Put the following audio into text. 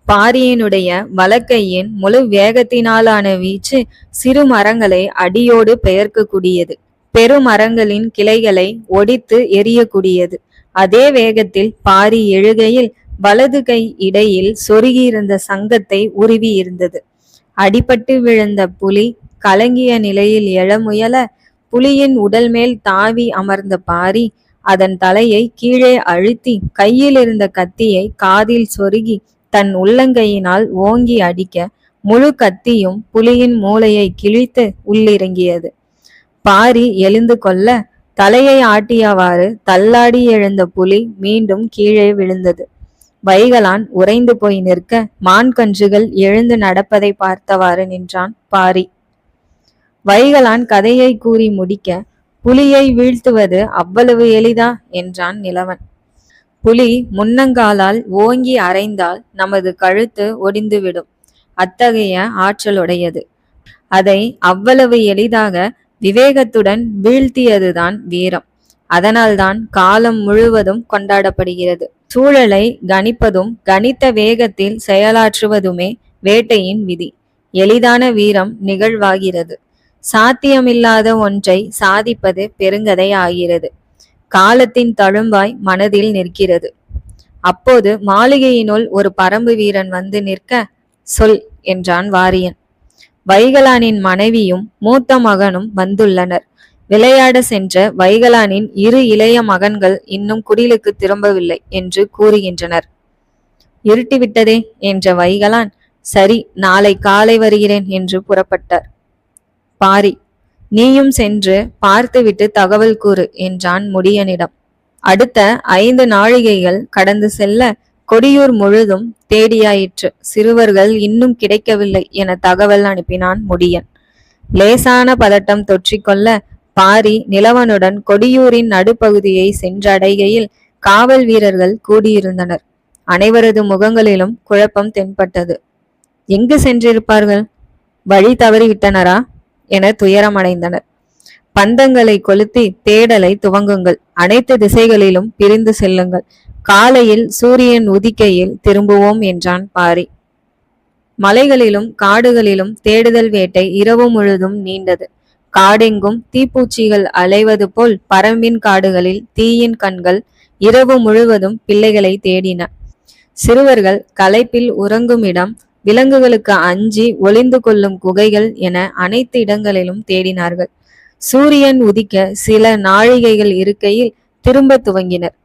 பாரியினுடைய வலக்கையின் முழு வேகத்தினாலான வீச்சு சிறு மரங்களை அடியோடு பெயர்க்கக்கூடியது. பெருமரங்களின் கிளைகளை ஒடித்து எரியக்கூடியது. அதே வேகத்தில் பாரி எழுகையில் வலது கை இடையில் சொருகியிருந்த சங்கத்தை உருவி இருந்தது. அடிபட்டு விழுந்த புலி கலங்கிய நிலையில் எழ முயல புலியின் உடல் மேல் தாவி அமர்ந்த பாரி அதன் தலையை கீழே அழுத்தி கையில் இருந்த கத்தியை காதில் சொருகி தன் உள்ளங்கையினால் ஓங்கி அடிக்க முழு கத்தியும் புலியின் மூளையை கிழித்து உள்ளிறங்கியது. பாரி எழுந்து கொள்ள தலையை ஆட்டியவாறு தள்ளாடி எழுந்த புலி மீண்டும் கீழே விழுந்தது. வைகலான் உறைந்து போய் நிற்க மான் கன்றுகள் எழுந்து நடப்பதை பார்த்தவாறு நின்றான் பாரி. வைகலான் கதையை கூறி முடிக்க, புலியை வீழ்த்துவது அவ்வளவு எளிதா என்றான் நிலவன். புலி முன்னங்காலால் ஓங்கி அறைந்தால் நமது கழுத்து ஒடிந்துவிடும். அத்தகைய ஆற்றலுடையது. அதை அவ்வளவு எளிதாக விவேகத்துடன் வீழ்த்தியதுதான் வீரம். அதனால்தான் காலம் முழுவதும் கொண்டாடப்படுகிறது. சூழலை கணிப்பதும் கணித்த வேகத்தில் செயலாற்றுவதுமே வேட்டையின் விதி. எளிதான வீரம் நிகழ்வாகிறது. சாத்தியமில்லாத ஒன்றை சாதிப்பது பெருங்கதை ஆகிறது. காலத்தின் தழும்பாய் மனதில் நிற்கிறது. அப்போது மாளிகையினுள் ஒரு பரம்பு வீரன் வந்து நிற்க, சொல் என்றான் வாரியன். வைகலானின் மனைவியும் மூத்த மகனும் வந்துள்ளனர். விளையாட சென்ற வைகலானின் இரு இளைய மகன்கள் இன்னும் குடிலுக்கு திரும்பவில்லை என்று கூறுகின்றனர். இருட்டிவிட்டதே என்ற வைகலான், சரி, நாளை காலை வருகிறேன் என்று புறப்பட்டார். பாரி, நீயும் சென்று பார்த்துவிட்டு தகவல் கூறு என்றான் முடியனிடம். அடுத்த 5 நாழிகைகள் கடந்து செல்ல கொடியூர் முழுதும் தேடியாயிற்று. சிறுவர்கள் இன்னும் கிடைக்கவில்லை என தகவல் அனுப்பினான் முடியன். லேசான பதட்டம் தொற்றிக்கொள்ள பாரி நிலவனுடன் கொடியூரின் நடுப்பகுதியை சென்றடைகையில் காவல் வீரர்கள் கூடியிருந்தனர். அனைவரது முகங்களிலும் குழப்பம் தென்பட்டது. எங்கு சென்றிருப்பார்கள்? வழி தவறிவிட்டனரா என துயரமடைந்தனர். பந்தங்களை கொளுத்தி தேடலை துவங்குங்கள். அனைத்து திசைகளிலும் பிரிந்து செல்லுங்கள். காலையில் சூரியன் உதிக்கையில் திரும்புவோம் என்றான் பாரி. மலைகளிலும் காடுகளிலும் தேடுதல் வேட்டை இரவு முழுதும் நீண்டது. காடெங்கும் தீப்பூச்சிகள் அலைவது போல் பரம்பின் காடுகளில் தீயின் கண்கள் இரவு முழுவதும் பிள்ளைகளை தேடின. சிறுவர்கள் களைப்பில் உறங்கும் இடம், விலங்குகளுக்கு அஞ்சி ஒளிந்து கொள்ளும் குகைகள் என அனைத்து இடங்களிலும் தேடினார்கள். சூரியன் உதிக்க சில நாழிகைகள் இருக்கையில் திரும்ப துவங்கினர்.